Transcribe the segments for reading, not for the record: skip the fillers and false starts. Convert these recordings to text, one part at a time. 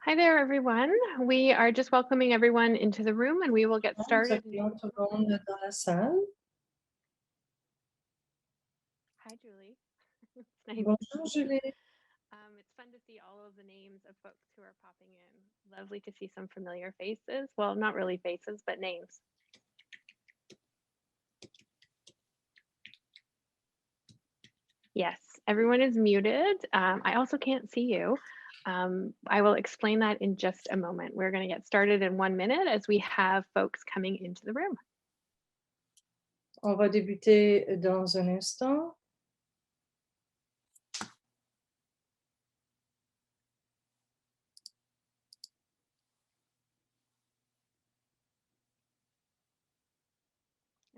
Hi there, everyone. We are just welcoming everyone into the room and we will get Nous started. accueillons tout le monde dans la salle. Hi, Julie. It's nice to Bonjour see you. Julie. It's fun to see all of the names of folks who are popping in. Lovely to see some familiar faces. Well, not really faces, but names. Yes, everyone is muted. I also can't see you. I will explain that in just a moment. We're going to get started in 1 minute as we have folks coming into the room. On va débuter dans un instant.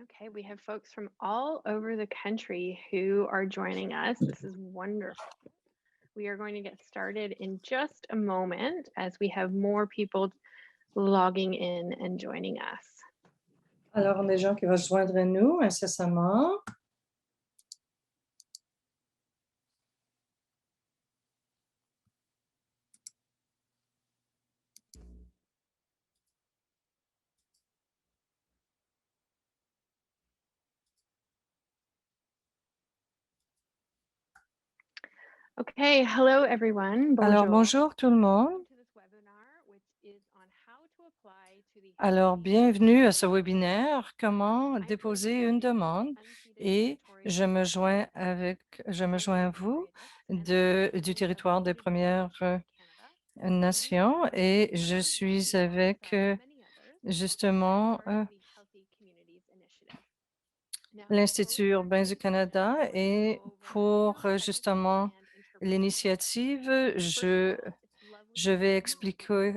Okay, we have folks from all over the country who are joining us. This is wonderful. We are going to get started in just a moment as we have more people logging in and joining us. Alors, on a des gens qui vont se joindre à nous incessamment. Okay, hello everyone. Alors, Bonjour. bonjour tout le monde. Welcome to this webinar, which is on how to apply to the Alors, bienvenue à ce webinaire, comment I'm déposer Julie une Kelly, demande. unceded Et territorial je me joins à vous du territoire des Premières Nations et je suis avec justement l'Institut urbain du Canada et pour justement l'initiative, je vais expliquer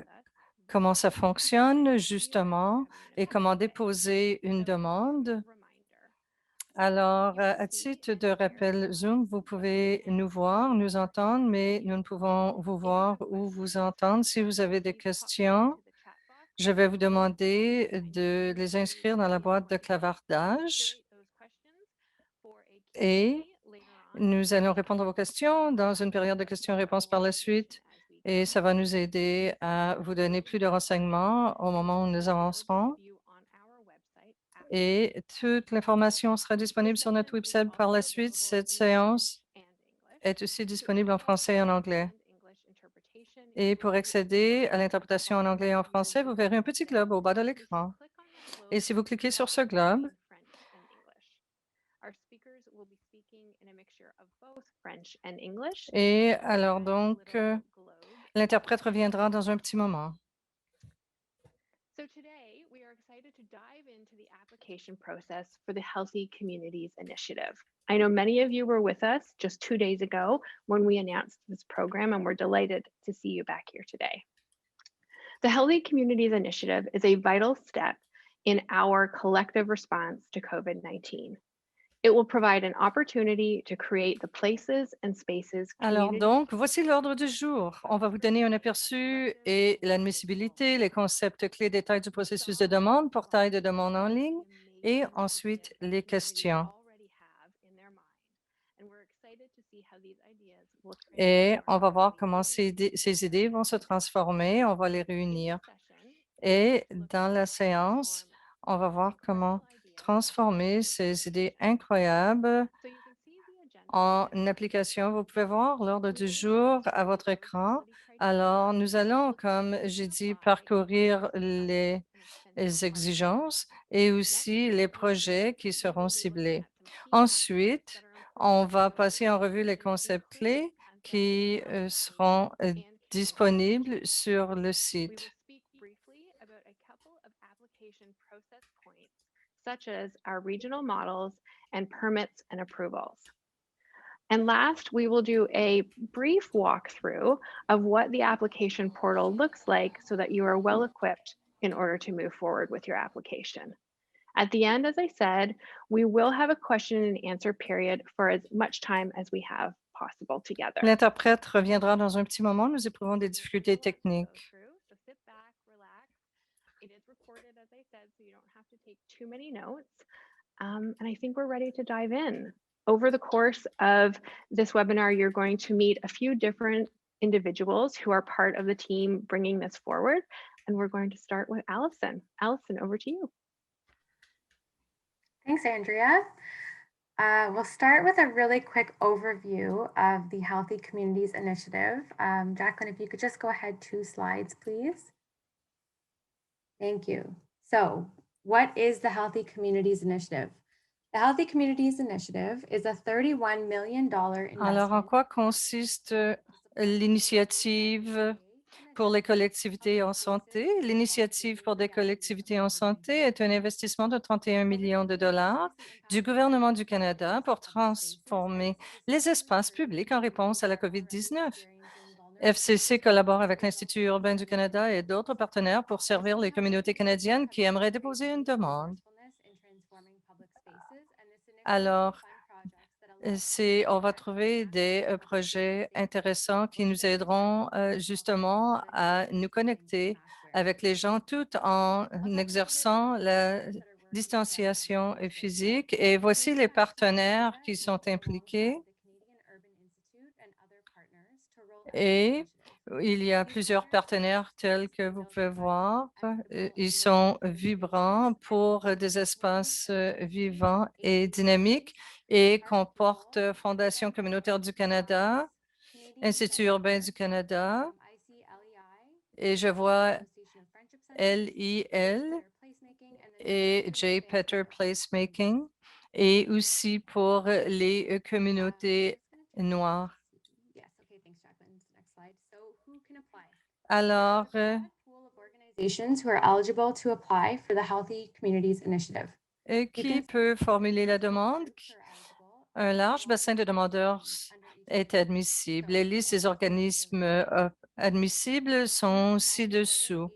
comment ça fonctionne justement et comment déposer une demande. Alors, à titre de rappel Zoom, vous pouvez nous voir, nous entendre, mais nous ne pouvons vous voir ou vous entendre. Si vous avez des questions, je vais vous demander de les inscrire dans la boîte de clavardage et nous allons répondre à vos questions dans une période de questions-réponses par la suite et ça va nous aider à vous donner plus de renseignements au moment où nous avancerons. Et toute l'information sera disponible sur notre website par la suite. Cette séance est aussi disponible en français et en anglais. Et pour accéder à l'interprétation en anglais et en français, vous verrez un petit globe au bas de l'écran. Et si vous cliquez sur ce globe, et alors donc, l'interprète reviendra dans un petit moment. So today, we are excited to dive into the application process for the Healthy Communities Initiative. I know many of you were with us just 2 days ago when we announced this program, and we're delighted to see you back here today. The Healthy Communities Initiative is a vital step in our collective response to COVID-19. It will provide an opportunity to create the places and spaces. Alors donc, voici l'ordre du jour. On va vous donner un aperçu et l'admissibilité, les concepts clés détails du processus de demande, portail de demande en ligne et ensuite les questions. Et on va voir comment ces idées vont se transformer, on va les réunir. Et dans la séance, on va voir comment transformer ces idées incroyables en application. Vous pouvez voir l'ordre du jour à votre écran. Alors, nous allons, comme j'ai dit, parcourir les exigences et aussi les projets qui seront ciblés. Ensuite, on va passer en revue les concepts clés qui seront disponibles sur le site. Such as our regional models and permits and approvals. And last, we will do a brief walkthrough of what the application portal looks like so that you are well equipped in order to move forward with your application. At the end, as I said, we will have a question and answer period for as much time as we have possible together. L'interprète reviendra dans un petit moment. Nous éprouvons des difficultés techniques. So sit back, relax. It is recorded, as I said, so you don't have to take too many notes. And I think we're ready to dive in. Over the course of this webinar, you're going to meet a few different individuals who are part of the team bringing this forward. And we're going to start with Allison. Allison, over to you. Thanks, Andrea. We'll start with a really quick overview of the Healthy Communities Initiative. Jacqueline, if you could just go ahead 2 slides, please. Thank you. So, what is the Healthy Communities Initiative? The Healthy Communities Initiative is a $31 million Alors, en investment quoi consiste l'initiative pour les collectivités en santé? L'initiative pour des collectivités en santé est un investissement de 31 millions de dollars du gouvernement du Canada pour transformer les espaces publics en réponse à la COVID-19. FCC collabore avec l'Institut urbain du Canada et d'autres partenaires pour servir les communautés canadiennes qui aimeraient déposer une demande. Alors, on va trouver des projets intéressants qui nous aideront justement à nous connecter avec les gens tout en exerçant la distanciation physique. Et voici les partenaires qui sont impliqués. Et il y a plusieurs partenaires tels que vous pouvez voir. Ils sont vibrants pour des espaces vivants et dynamiques et comportent Fondation communautaire du Canada, Institut urbain du Canada, et je vois LIL et J. Petter Placemaking, et aussi pour les communautés noires. Alors, Who are eligible to apply for the Healthy Communities Initiative. qui peut formuler la demande? Un large bassin de demandeurs est admissible. Les listes des organismes admissibles sont ci-dessous.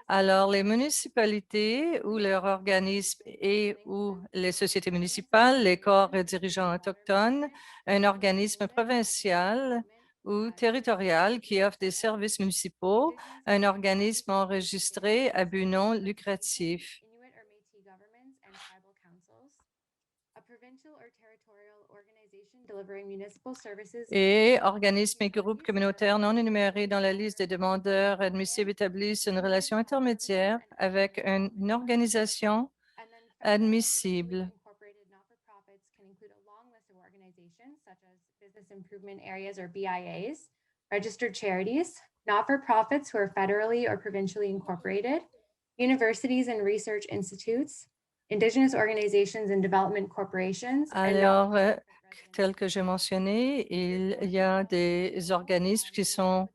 Alors, les municipalités ou leurs organismes et ou les sociétés municipales, les corps dirigeants autochtones, un organisme provincial ou territorial qui offre des services municipaux, un organisme enregistré à but non lucratif. Et organismes et groupes communautaires non énumérés dans la liste des demandeurs admissibles établissent une relation intermédiaire avec une organisation admissible. Business Improvement Areas or BIAs, registered charities, not-for-profits who are federally or provincially incorporated, universities and research institutes, Indigenous organizations and development corporations. Alors, tel que j'ai mentionné, il y a des organismes qui sont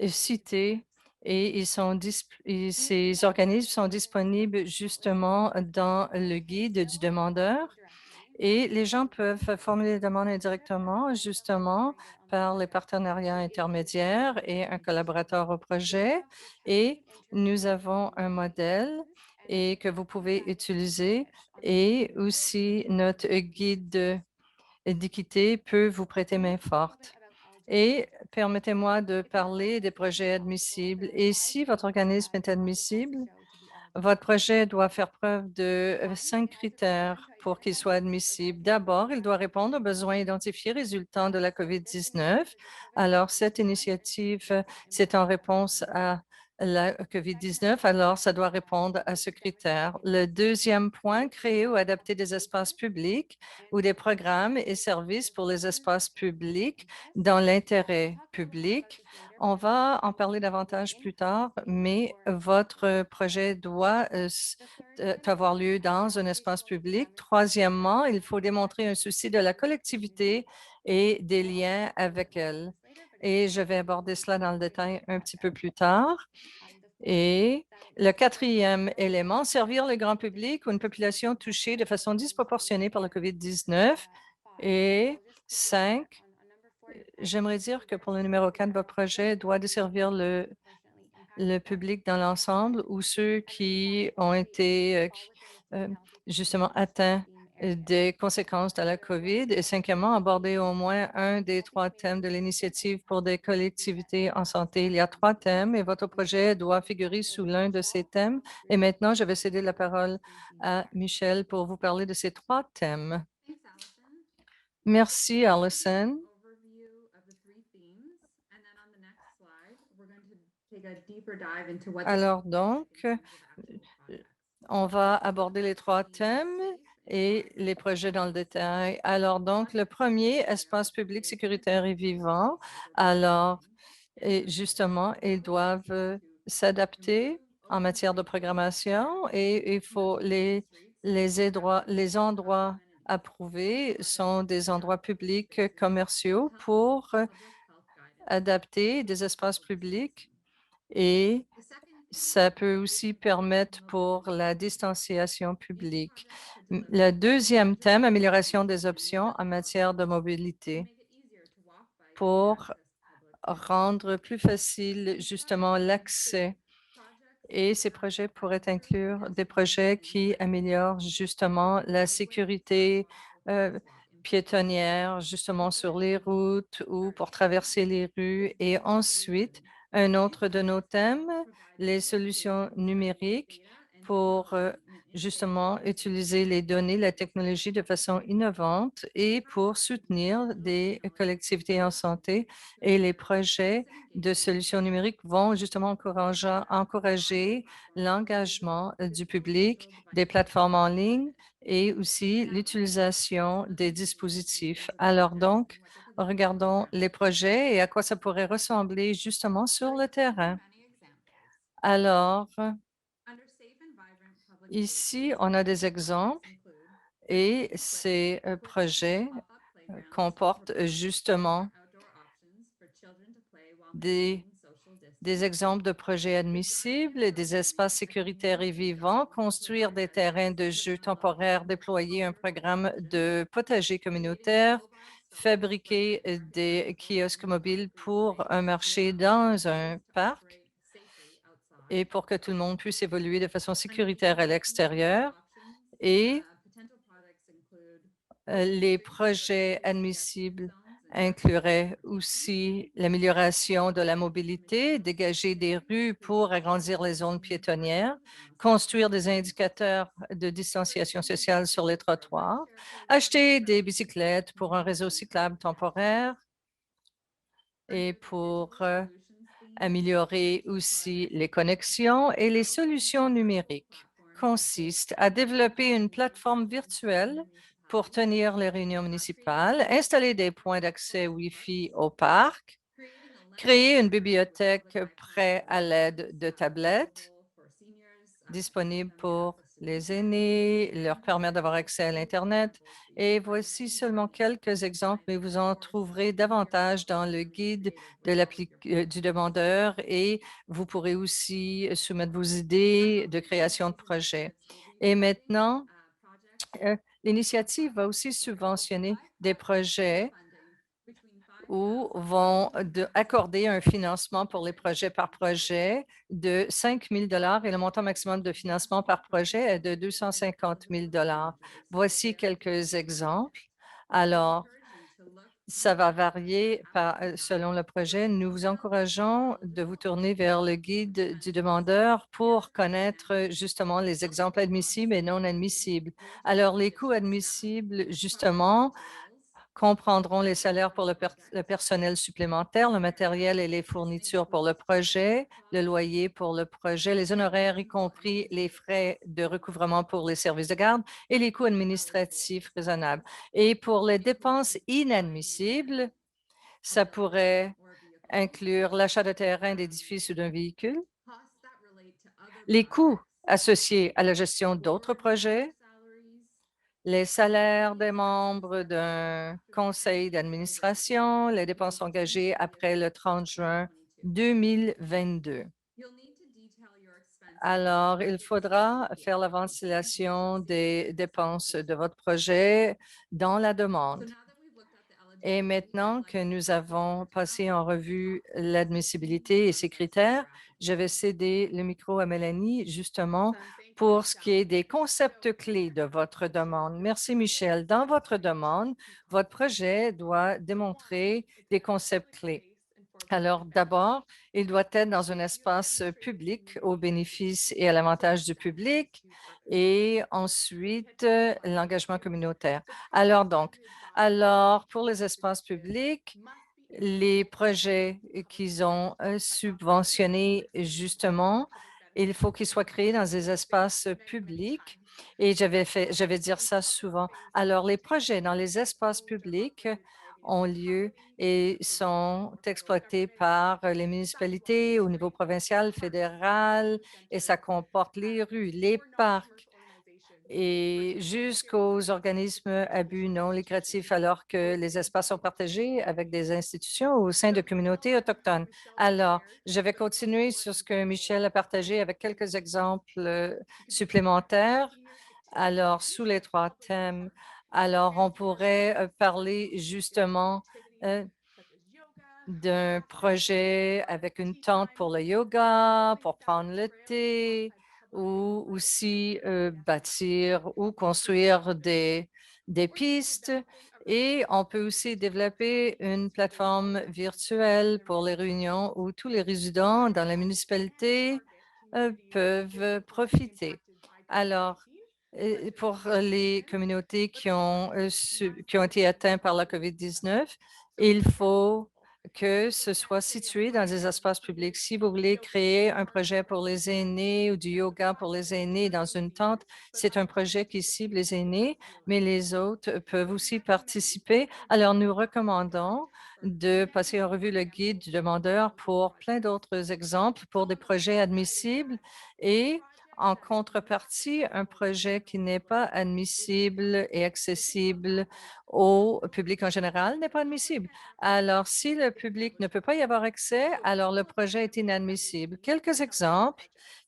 cités et ces organismes sont disponibles justement dans le guide du demandeur. Et les gens peuvent formuler des demandes indirectement, justement, par les partenariats intermédiaires et un collaborateur au projet. Et nous avons un modèle et que vous pouvez utiliser. Et aussi, notre guide d'équité peut vous prêter main forte. Et permettez-moi de parler des projets admissibles. Et si votre organisme est admissible, votre projet doit faire preuve de 5 critères pour qu'il soit admissible. D'abord, il doit répondre aux besoins identifiés résultant de la COVID-19. Alors, cette initiative, c'est en réponse à la COVID-19, alors ça doit répondre à ce critère. Le deuxième point, créer ou adapter des espaces publics ou des programmes et services pour les espaces publics dans l'intérêt public. On va en parler davantage plus tard, mais votre projet doit avoir lieu dans un espace public. Troisièmement, il faut démontrer un souci de la collectivité et des liens avec elle. Et je vais aborder cela dans le détail un petit peu plus tard. Et le quatrième élément, servir le grand public ou une population touchée de façon disproportionnée par la COVID-19. Et 5, j'aimerais dire que pour le numéro 4, votre projet doit desservir le public dans l'ensemble ou ceux qui ont été justement atteints des conséquences de la COVID. Et cinquièmement, aborder au moins un des 3 thèmes de l'initiative pour des collectivités en santé. Il y a 3 thèmes et votre projet doit figurer sous l'un de ces thèmes. Et maintenant, je vais céder la parole à Michel pour vous parler de ces 3 thèmes. Merci, Allison. Alors donc, on va aborder les 3 thèmes et les projets dans le détail. Alors donc, le premier, espace public sécuritaire et vivant. Alors, et justement, ils doivent s'adapter en matière de programmation et il faut les endroits approuvés sont des endroits publics commerciaux pour adapter des espaces publics et ça peut aussi permettre pour la distanciation publique. Le deuxième thème, amélioration des options en matière de mobilité pour rendre plus facile justement l'accès. Et ces projets pourraient inclure des projets qui améliorent justement la sécurité euh, piétonnière, justement sur les routes ou pour traverser les rues. Et ensuite, un autre de nos thèmes, les solutions numériques pour justement utiliser les données, la technologie de façon innovante et pour soutenir des collectivités en santé et les projets de solutions numériques vont justement encourager l'engagement du public, des plateformes en ligne et aussi l'utilisation des dispositifs. Alors donc, regardons les projets et à quoi ça pourrait ressembler justement sur le terrain. Alors, ici, on a des exemples et ces projets comportent justement des exemples de projets admissibles, des espaces sécuritaires et vivants, construire des terrains de jeux temporaires, déployer un programme de potager communautaire, fabriquer des kiosques mobiles pour un marché dans un parc et pour que tout le monde puisse évoluer de façon sécuritaire à l'extérieur. Et les projets admissibles incluraient aussi l'amélioration de la mobilité, dégager des rues pour agrandir les zones piétonnières, construire des indicateurs de distanciation sociale sur les trottoirs, acheter des bicyclettes pour un réseau cyclable temporaire et pour améliorer aussi les connexions et les solutions numériques consistent à développer une plateforme virtuelle pour tenir les réunions municipales, installer des points d'accès Wi-Fi au parc, créer une bibliothèque prête à l'aide de tablettes disponibles pour les aînés, leur permettre d'avoir accès à l'Internet. Et voici seulement quelques exemples, mais vous en trouverez davantage dans le guide du demandeur et vous pourrez aussi soumettre vos idées de création de projet. Et maintenant, l'initiative va aussi subventionner des projets ou vont accorder un financement pour les projets par projet de 5 000 et le montant maximum de financement par projet est de 250 000 Voici quelques exemples. Alors, ça va varier selon le projet. Nous vous encourageons de vous tourner vers le guide du demandeur pour connaître justement les exemples admissibles et non admissibles. Alors, les coûts admissibles, justement, comprendront les salaires pour le personnel supplémentaire, le matériel et les fournitures pour le projet, le loyer pour le projet, les honoraires, y compris les frais de recouvrement pour les services de garde et les coûts administratifs raisonnables. Et pour les dépenses inadmissibles, ça pourrait inclure l'achat de terrain, d'édifices ou d'un véhicule, les coûts associés à la gestion d'autres projets, les salaires des membres d'un conseil d'administration, les dépenses engagées après le 30 juin 2022. Alors, il faudra faire la ventilation des dépenses de votre projet dans la demande. Et maintenant que nous avons passé en revue l'admissibilité et ses critères, je vais céder le micro à Mélanie justement pour ce qui est des concepts clés de votre demande. Merci, Michel. Dans votre demande, votre projet doit démontrer des concepts clés. Alors, d'abord, il doit être dans un espace public au bénéfice et à l'avantage du public et ensuite, l'engagement communautaire. Alors, pour les espaces publics, les projets qu'ils ont subventionnés, justement, il faut qu'ils soient créés dans des espaces publics. Et je vais dire ça souvent. Alors, les projets dans les espaces publics ont lieu et sont exploités par les municipalités au niveau provincial, fédéral, et ça comporte les rues, les parcs, et jusqu'aux organismes à but non lucratif, alors que les espaces sont partagés avec des institutions au sein de communautés autochtones. Alors, je vais continuer sur ce que Michel a partagé avec quelques exemples supplémentaires. Alors, sous les 3 thèmes, alors on pourrait parler justement d'un projet avec une tente pour le yoga, pour prendre le thé, ou aussi bâtir ou construire des pistes. Et on peut aussi développer une plateforme virtuelle pour les réunions où tous les résidents dans la municipalité peuvent profiter. Alors, pour les communautés qui ont été atteintes par la COVID-19, il faut que ce soit situé dans des espaces publics. Si vous voulez créer un projet pour les aînés ou du yoga pour les aînés dans une tente, c'est un projet qui cible les aînés, mais les autres peuvent aussi participer. Alors, nous recommandons de passer en revue le guide du demandeur pour plein d'autres exemples pour des projets admissibles et en contrepartie, un projet qui n'est pas admissible et accessible au public en général n'est pas admissible. Alors, si le public ne peut pas y avoir accès, alors le projet est inadmissible. Quelques exemples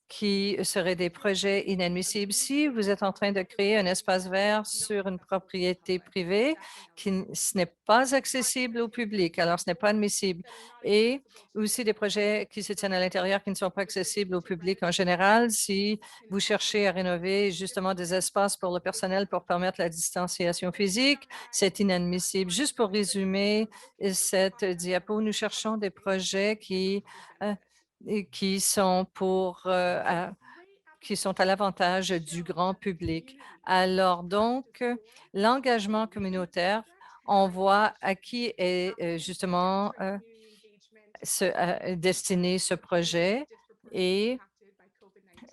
qui seraient des projets inadmissibles. Si vous êtes en train de créer un espace vert sur une propriété privée, ce n'est pas accessible au public, alors ce n'est pas admissible. Et aussi des projets qui se tiennent à l'intérieur qui ne sont pas accessibles au public en général. Si vous cherchez à rénover justement des espaces pour le personnel pour permettre la distanciation physique, c'est inadmissible. Juste pour résumer cette diapo, nous cherchons des projets qui sont qui sont à l'avantage du grand public. Alors donc, l'engagement communautaire, on voit à qui est justement destiné ce projet et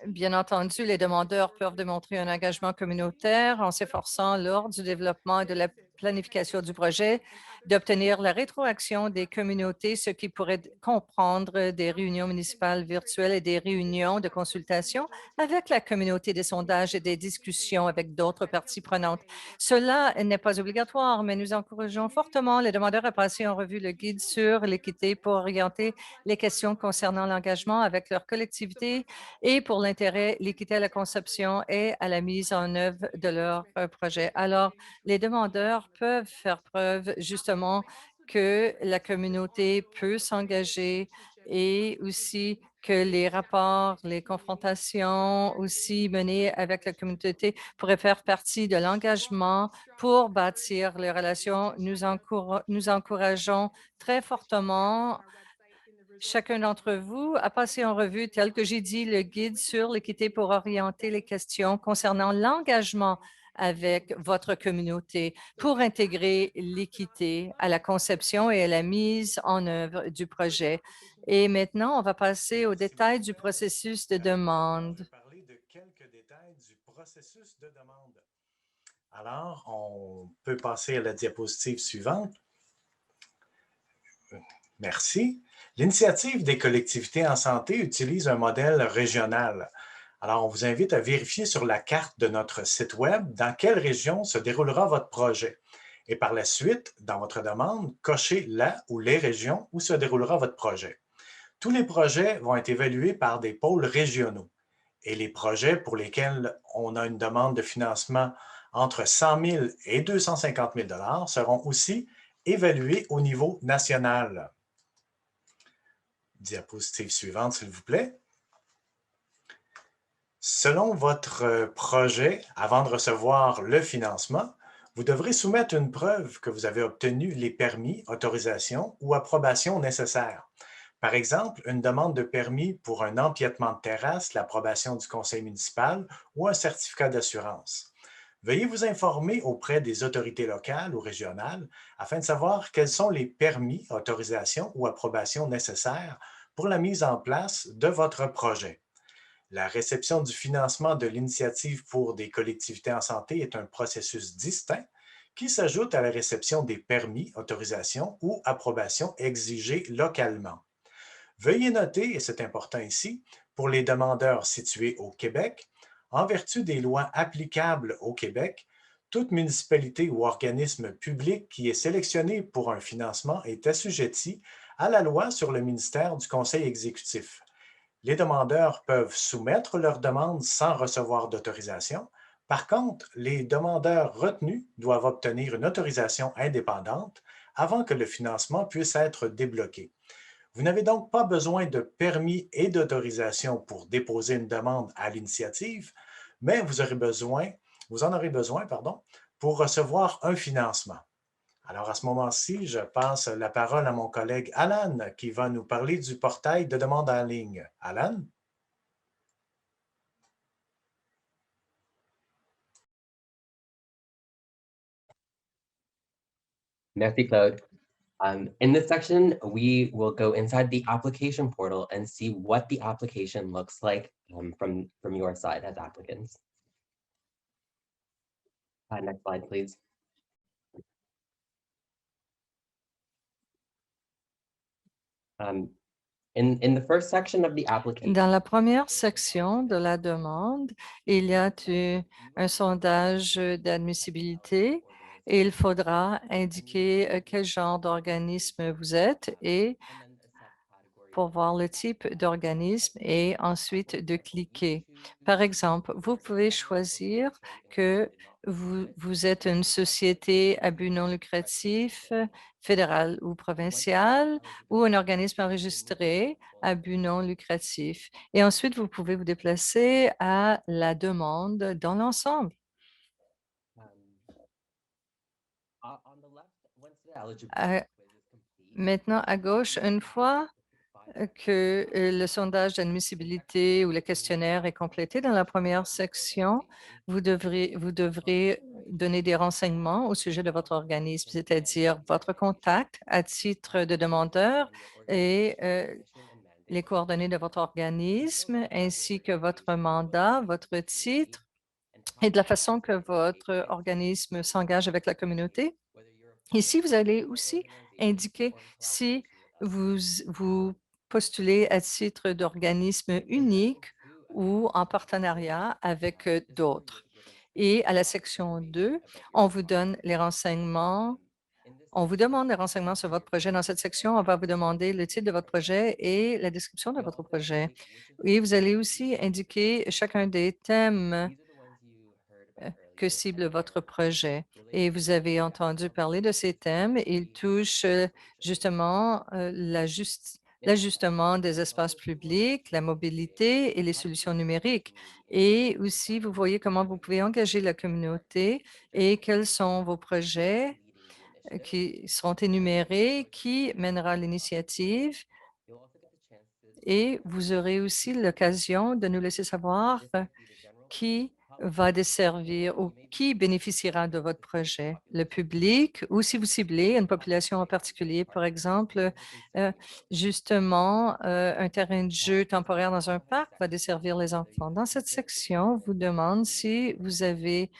bien entendu, les demandeurs peuvent démontrer un engagement communautaire en s'efforçant lors du développement et de la planification du projet d'obtenir la rétroaction des communautés, ce qui pourrait comprendre des réunions municipales virtuelles et des réunions de consultation avec la communauté, des sondages et des discussions avec d'autres parties prenantes. Cela n'est pas obligatoire, mais nous encourageons fortement les demandeurs à passer en revue le guide sur l'équité pour orienter les questions concernant l'engagement avec leur collectivité et pour l'intérêt, l'équité à la conception et à la mise en œuvre de leur projet. Alors, les demandeurs peuvent faire preuve justement que la communauté peut s'engager et aussi que les rapports, les confrontations aussi menées avec la communauté pourraient faire partie de l'engagement pour bâtir les relations. Nous encourageons très fortement chacun d'entre vous a passé en revue, tel que j'ai dit, le guide sur l'équité pour orienter les questions concernant l'engagement avec votre communauté pour intégrer l'équité à la conception et à la mise en œuvre du projet. Et maintenant, on va passer aux détails du processus de demande. Parler de quelques détails du processus de demande. Alors, on peut passer à la diapositive suivante. Merci. L'initiative des collectivités en santé utilise un modèle régional. Alors, on vous invite à vérifier sur la carte de notre site Web dans quelle région se déroulera votre projet. Et par la suite, dans votre demande, cochez la ou les régions où se déroulera votre projet. Tous les projets vont être évalués par des pôles régionaux. Et les projets pour lesquels on a une demande de financement entre 100 000 et 250 000 seront aussi évalués au niveau national. Diapositive suivante, s'il vous plaît. Selon votre projet, avant de recevoir le financement, vous devrez soumettre une preuve que vous avez obtenu les permis, autorisations ou approbations nécessaires. Par exemple, une demande de permis pour un empiètement de terrasse, l'approbation du conseil municipal ou un certificat d'assurance. Veuillez vous informer auprès des autorités locales ou régionales afin de savoir quels sont les permis, autorisations ou approbations nécessaires pour la mise en place de votre projet. La réception du financement de l'initiative pour des collectivités en santé est un processus distinct qui s'ajoute à la réception des permis, autorisations ou approbations exigées localement. Veuillez noter, et c'est important ici, pour les demandeurs situés au Québec, en vertu des lois applicables au Québec, toute municipalité ou organisme public qui est sélectionné pour un financement est assujetti à la loi sur le ministère du Conseil exécutif. Les demandeurs peuvent soumettre leur demande sans recevoir d'autorisation. Par contre, les demandeurs retenus doivent obtenir une autorisation indépendante avant que le financement puisse être débloqué. Vous n'avez donc pas besoin de permis et d'autorisation pour déposer une demande à l'initiative, mais vous en aurez besoin, pardon, pour recevoir un financement. Alors, à ce moment-ci, je passe la parole à mon collègue Alan qui va nous parler du portail de demande en ligne. Alan? Merci, Claude. In this section, we will go inside the application portal and see what the application looks like from your side as applicants. Next slide, please. In the first section of the application, Dans la première section de la demande, il y a un sondage d'admissibilité et il faudra indiquer quel genre d'organisme vous êtes et pour voir le type d'organisme et ensuite de cliquer. Par exemple, vous pouvez choisir que vous êtes une société à but non lucratif, fédéral ou provincial, ou un organisme enregistré à but non lucratif. Et ensuite, vous pouvez vous déplacer à la demande dans l'ensemble. Maintenant, à gauche, une fois que le sondage d'admissibilité ou le questionnaire est complété dans la première section, vous devrez donner des renseignements au sujet de votre organisme, c'est-à-dire votre contact à titre de demandeur et les coordonnées de votre organisme, ainsi que votre mandat, votre titre et de la façon que votre organisme s'engage avec la communauté. Ici, vous allez aussi indiquer si vous postulez à titre d'organisme unique ou en partenariat avec d'autres. Et à la section 2, on vous donne les renseignements. On vous demande les renseignements sur votre projet. Dans cette section, on va vous demander le titre de votre projet et la description de votre projet. Et vous allez aussi indiquer chacun des thèmes que cible votre projet. Et vous avez entendu parler de ces thèmes. Ils touchent justement l'ajustement des espaces publics, la mobilité et les solutions numériques. Et aussi, vous voyez comment vous pouvez engager la communauté et quels sont vos projets qui seront énumérés, qui mènera l'initiative. Et vous aurez aussi l'occasion de nous laisser savoir qui va desservir ou qui bénéficiera de votre projet, le public ou si vous ciblez une population en particulier, par exemple, justement, un terrain de jeu temporaire dans un parc va desservir les enfants. Dans cette section, on vous demande si vous avez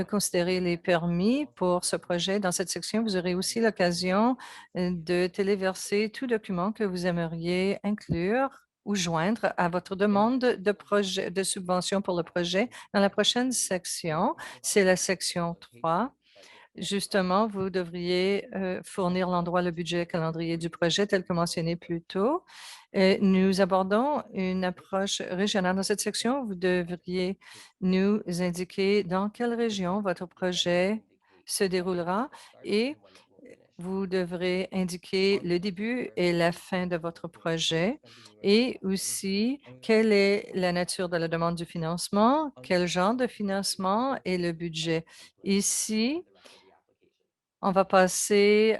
considéré les permis pour ce projet. Dans cette section, vous aurez aussi l'occasion de téléverser tout document que vous aimeriez inclure ou joindre à votre demande de subvention pour le projet. Dans la prochaine section, c'est la section 3. Justement, vous devriez fournir l'endroit, le budget, le calendrier du projet tel que mentionné plus tôt. Nous abordons une approche régionale. Dans cette section, vous devriez nous indiquer dans quelle région votre projet se déroulera et vous devrez indiquer le début et la fin de votre projet et aussi quelle est la nature de la demande du financement, quel genre de financement et le budget. Ici, on va passer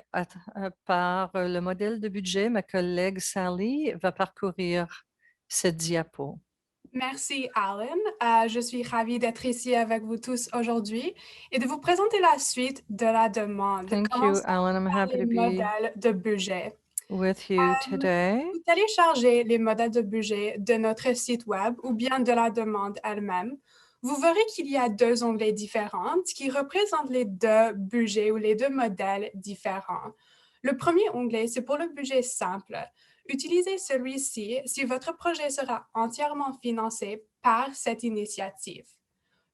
par le modèle de budget. Ma collègue Sally va parcourir cette diapo. Merci, Alan. Je suis ravie d'être ici avec vous tous aujourd'hui et de vous présenter la suite de la demande. Thank you, Commençons Alan. I'm par happy les to be modèles de budget. with you today. Vous téléchargez les modèles de budget de notre site web ou bien de la demande elle-même. Vous verrez qu'il y a deux onglets différents qui représentent les deux budgets ou les deux modèles différents. Le premier onglet, c'est pour le budget simple. Utilisez celui-ci si votre projet sera entièrement financé par cette initiative.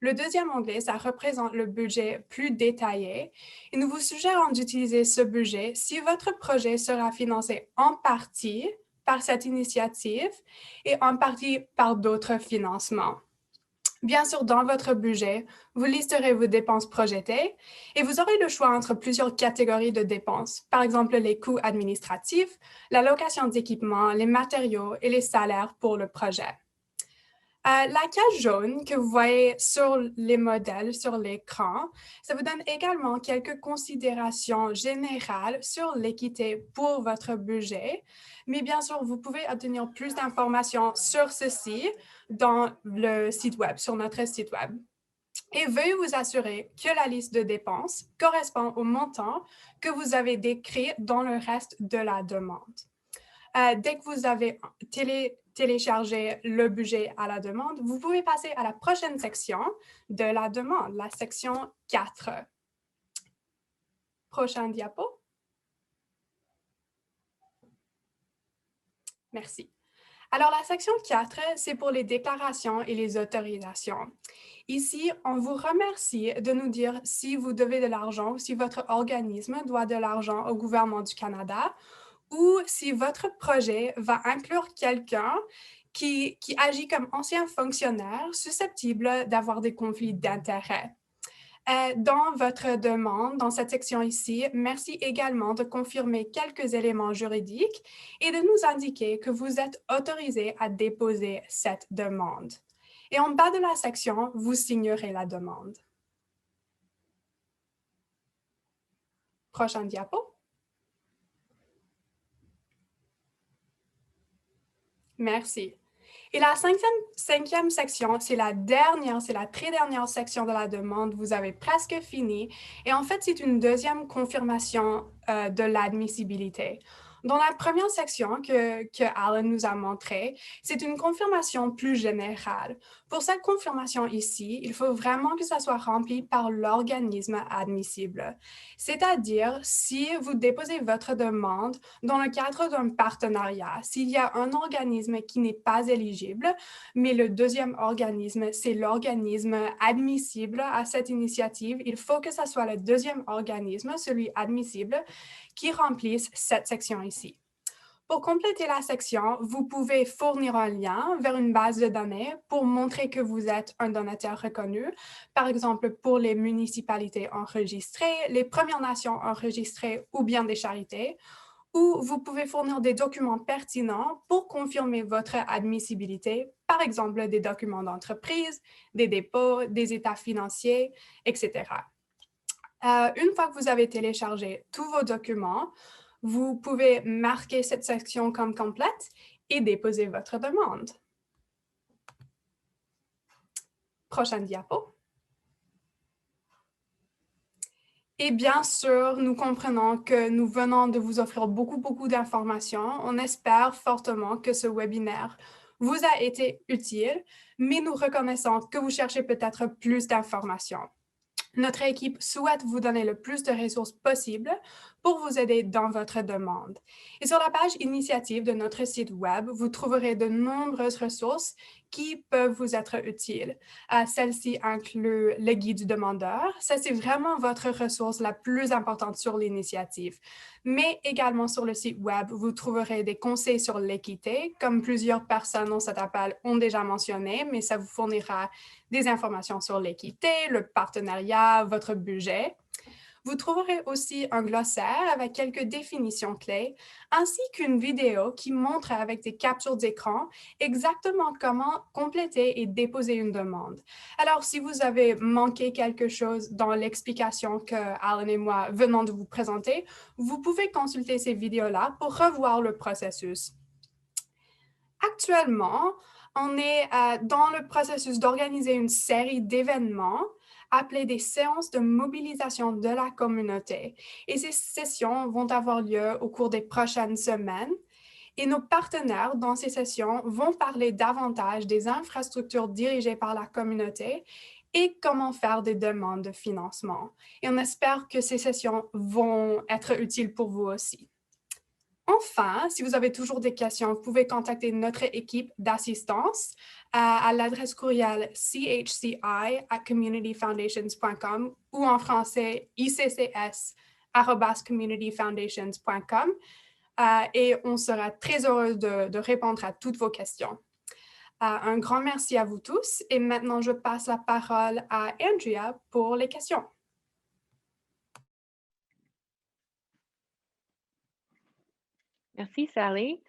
Le deuxième onglet, ça représente le budget plus détaillé et nous vous suggérons d'utiliser ce budget si votre projet sera financé en partie par cette initiative et en partie par d'autres financements. Bien sûr, dans votre budget, vous listerez vos dépenses projetées et vous aurez le choix entre plusieurs catégories de dépenses, par exemple les coûts administratifs, la location d'équipements, les matériaux et les salaires pour le projet. La case jaune que vous voyez sur les modèles sur l'écran, ça vous donne également quelques considérations générales sur l'équité pour votre budget. Mais bien sûr, vous pouvez obtenir plus d'informations sur ceci dans le site web, sur notre site web. Et veuillez vous assurer que la liste de dépenses correspond au montant que vous avez décrit dans le reste de la demande. Dès que vous avez téléchargé le budget à la demande, vous pouvez passer à la prochaine section de la demande, la section 4. Prochain diapo. Merci. Alors, la section 4, c'est pour les déclarations et les autorisations. Ici, on vous remercie de nous dire si vous devez de l'argent ou si votre organisme doit de l'argent au gouvernement du Canada ou si votre projet va inclure quelqu'un qui agit comme ancien fonctionnaire susceptible d'avoir des conflits d'intérêts. Dans votre demande, dans cette section ici, merci également de confirmer quelques éléments juridiques et de nous indiquer que vous êtes autorisé à déposer cette demande. Et en bas de la section, vous signerez la demande. Prochain diapo. Merci. Et la cinquième section, c'est la très dernière section de la demande. Vous avez presque fini. Et en fait, c'est une deuxième confirmation de l'admissibilité. Dans la première section que Alan nous a montrée, c'est une confirmation plus générale. Pour cette confirmation ici, il faut vraiment que ça soit rempli par l'organisme admissible. C'est-à-dire, si vous déposez votre demande dans le cadre d'un partenariat, s'il y a un organisme qui n'est pas éligible, mais le deuxième organisme, c'est l'organisme admissible à cette initiative, il faut que ça soit le deuxième organisme, celui admissible, qui remplisse cette section ici. Pour compléter la section, vous pouvez fournir un lien vers une base de données pour montrer que vous êtes un donateur reconnu, par exemple pour les municipalités enregistrées, les Premières Nations enregistrées ou bien des charités, ou vous pouvez fournir des documents pertinents pour confirmer votre admissibilité, par exemple des documents d'entreprise, des dépôts, des états financiers, etc. Une fois que vous avez téléchargé tous vos documents, vous pouvez marquer cette section comme complète et déposer votre demande. Prochaine diapo. Et bien sûr, nous comprenons que nous venons de vous offrir beaucoup d'informations. On espère fortement que ce webinaire vous a été utile, mais nous reconnaissons que vous cherchez peut-être plus d'informations. Notre équipe souhaite vous donner le plus de ressources possibles pour vous aider dans votre demande. Et sur la page initiative de notre site web, vous trouverez de nombreuses ressources qui peuvent vous être utiles. Celle-ci inclut le guide du demandeur. Ça, c'est vraiment votre ressource la plus importante sur l'initiative. Mais également sur le site web, vous trouverez des conseils sur l'équité, comme plusieurs personnes dans cet appel ont déjà mentionné, mais ça vous fournira des informations sur l'équité, le partenariat, votre budget. Vous trouverez aussi un glossaire avec quelques définitions clés, ainsi qu'une vidéo qui montre avec des captures d'écran exactement comment compléter et déposer une demande. Alors, si vous avez manqué quelque chose dans l'explication que Alan et moi venons de vous présenter, vous pouvez consulter ces vidéos-là pour revoir le processus. Actuellement, On est dans le processus d'organiser une série d'événements appelées des séances de mobilisation de la communauté. Et ces sessions vont avoir lieu au cours des prochaines semaines. Et nos partenaires dans ces sessions vont parler davantage des infrastructures dirigées par la communauté et comment faire des demandes de financement. Et on espère que ces sessions vont être utiles pour vous aussi. Enfin, si vous avez toujours des questions, vous pouvez contacter notre équipe d'assistance à l'adresse courriel chci@communityfoundations.com ou en français iccs@communityfoundations.com et on sera très heureux de répondre à toutes vos questions. Un grand merci à vous tous et maintenant je passe la parole à Andrea pour les questions. Merci, Sally.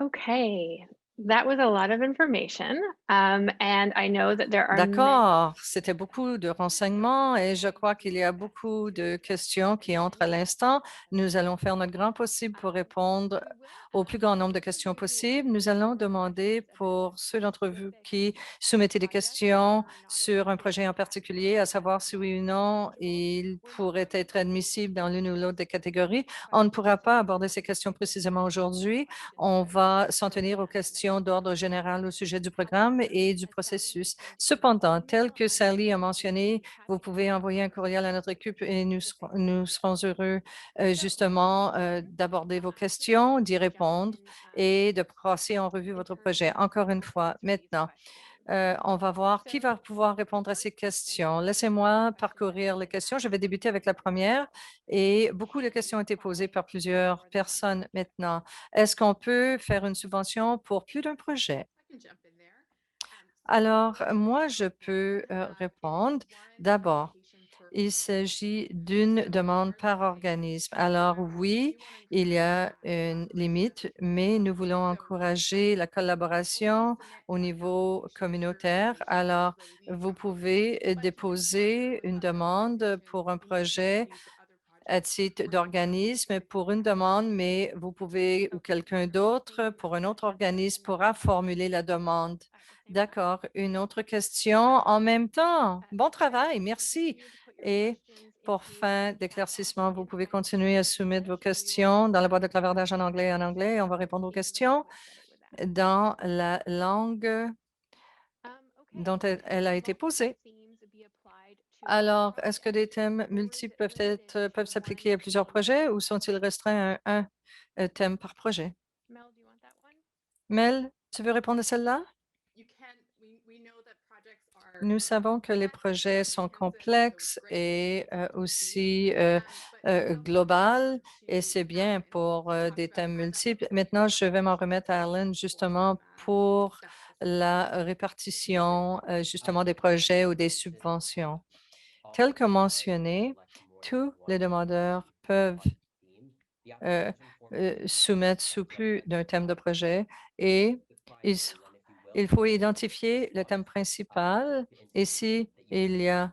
Okay, that was a lot of information, and I know that there are many. D'accord, c'était beaucoup de renseignements et je crois qu'il y a beaucoup de questions qui entrent à l'instant. Nous allons faire notre grand possible pour répondre au plus grand nombre de questions possible. Nous allons demander pour ceux d'entre vous qui soumettaient des questions sur un projet en particulier, à savoir si oui ou non il pourrait être admissible dans l'une ou l'autre des catégories. On ne pourra pas aborder ces questions précisément aujourd'hui. On va s'en tenir aux questions d'ordre général au sujet du programme et du processus. Cependant, tel que Sally a mentionné, vous pouvez envoyer un courriel à notre équipe et nous serons heureux justement d'aborder vos questions, d'y répondre et de passer en revue votre projet. Encore une fois, maintenant, on va voir qui va pouvoir répondre à ces questions. Laissez-moi parcourir les questions. Je vais débuter avec la première et beaucoup de questions ont été posées par plusieurs personnes maintenant. Est-ce qu'on peut faire une subvention pour plus d'un projet? Alors, moi, je peux répondre. D'abord, il s'agit d'une demande par organisme. Alors oui, il y a une limite, mais nous voulons encourager la collaboration au niveau communautaire. Alors, vous pouvez déposer une demande pour un projet à titre d'organisme pour une demande, mais vous pouvez ou quelqu'un d'autre pour un autre organisme pourra formuler la demande. D'accord. Une autre question en même temps. Bon travail, merci. Et pour fin d'éclaircissement, vous pouvez continuer à soumettre vos questions dans la boîte de clavardage en anglais et on va répondre aux questions dans la langue dont elle a été posée. Alors, est-ce que des thèmes multiples peuvent s'appliquer à plusieurs projets ou sont-ils restreints à un thème par projet? Mel, tu veux répondre à celle-là? Nous savons que les projets sont complexes et aussi globaux et c'est bien pour des thèmes multiples. Maintenant, je vais m'en remettre à Alan justement pour la répartition justement des projets ou des subventions. Tel que mentionné, tous les demandeurs peuvent soumettre sous plus d'un thème de projet et il faut identifier le thème principal et s'il y a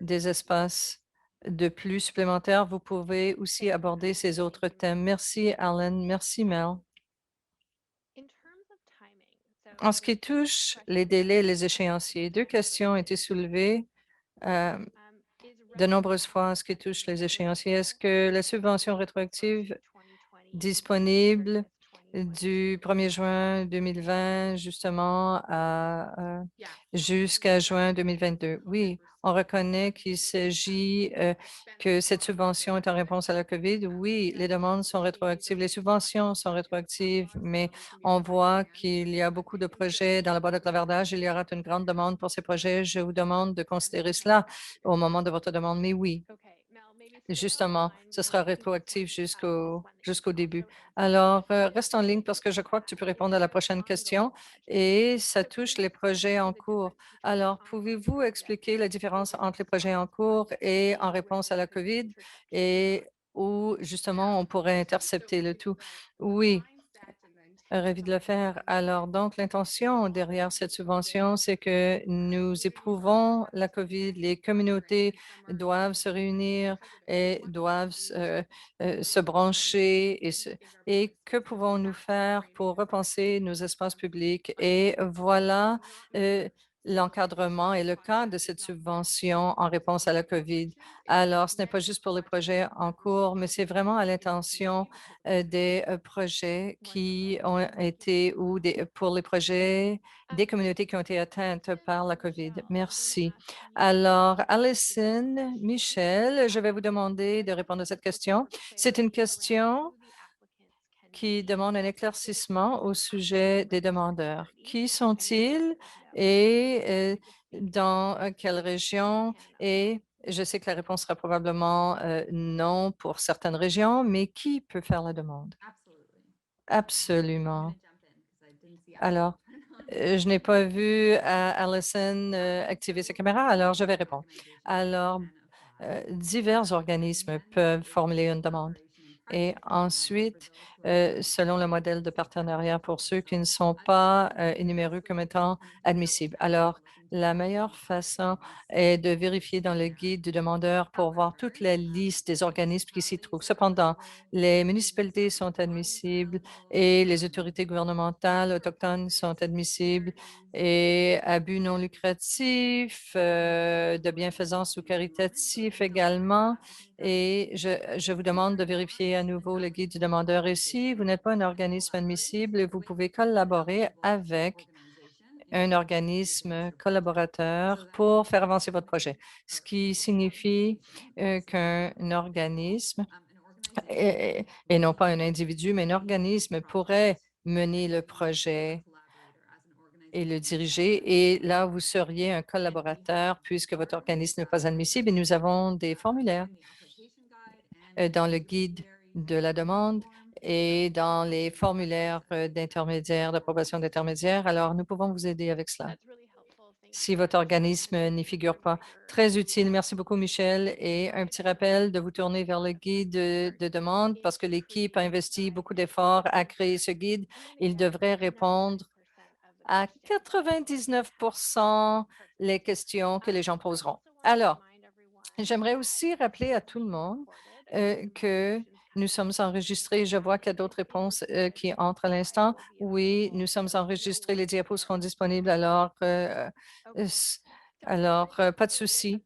des espaces de plus supplémentaires, vous pouvez aussi aborder ces autres thèmes. Merci, Alan. Merci, Mel. En ce qui touche les délais et les échéanciers, deux questions ont été soulevées de nombreuses fois en ce qui touche les échéanciers. Est-ce que la subvention rétroactive disponible du 1er juin 2020 justement jusqu'à juin 2022? Oui, on reconnaît qu'il s'agit que cette subvention est en réponse à la COVID. Oui, les demandes sont rétroactives, les subventions sont rétroactives, mais on voit qu'il y a beaucoup de projets dans la boîte de clavardage. Il y aura une grande demande pour ces projets. Je vous demande de considérer cela au moment de votre demande, mais oui. Justement, ce sera rétroactif jusqu'au début. Alors, reste en ligne parce que je crois que tu peux répondre à la prochaine question et ça touche les projets en cours. Alors, pouvez-vous expliquer la différence entre les projets en cours et en réponse à la COVID et où justement on pourrait intercepter le tout? Oui. Ravi de le faire. Alors, donc, l'intention derrière cette subvention, c'est que nous éprouvons la COVID. Les communautés doivent se réunir et doivent se brancher. Et que pouvons-nous faire pour repenser nos espaces publics? Et voilà l'encadrement et le cadre de cette subvention en réponse à la COVID. Alors, ce n'est pas juste pour les projets en cours, mais c'est vraiment à l'intention des projets qui ont été ou pour les projets des communautés qui ont été atteintes par la COVID. Merci. Alors, Alison, Michel, je vais vous demander de répondre à cette question. C'est une question qui demande un éclaircissement au sujet des demandeurs. Qui sont-ils et dans quelle région? Et je sais que la réponse sera probablement non pour certaines régions, mais qui peut faire la demande? Absolument. Alors, je n'ai pas vu Alison activer sa caméra, alors je vais répondre. Alors, divers organismes peuvent formuler une demande. Et ensuite, selon le modèle de partenariat pour ceux qui ne sont pas énumérés comme étant admissibles. Alors, la meilleure façon est de vérifier dans le guide du demandeur pour voir toute la liste des organismes qui s'y trouvent. Cependant, les municipalités sont admissibles et les autorités gouvernementales autochtones sont admissibles et à but non lucratif, de bienfaisance ou caritatif également. Et je vous demande de vérifier à nouveau le guide du demandeur. Et si vous n'êtes pas un organisme admissible, vous pouvez collaborer avec un organisme collaborateur pour faire avancer votre projet, ce qui signifie qu'un organisme, et non pas un individu, mais un organisme pourrait mener le projet et le diriger. Et là, vous seriez un collaborateur puisque votre organisme n'est pas admissible. Et nous avons des formulaires dans le guide de la demande et dans les formulaires d'intermédiaire, d'approbation d'intermédiaire. Alors, nous pouvons vous aider avec cela si votre organisme n'y figure pas. Très utile. Merci beaucoup, Michel. Et un petit rappel de vous tourner vers le guide de demande parce que l'équipe a investi beaucoup d'efforts à créer ce guide. Il devrait répondre à 99 les questions que les gens poseront. Alors, j'aimerais aussi rappeler à tout le monde que nous sommes enregistrés. Je vois qu'il y a d'autres réponses qui entrent à l'instant. Oui, nous sommes enregistrés. Les diapos seront disponibles. Pas de souci.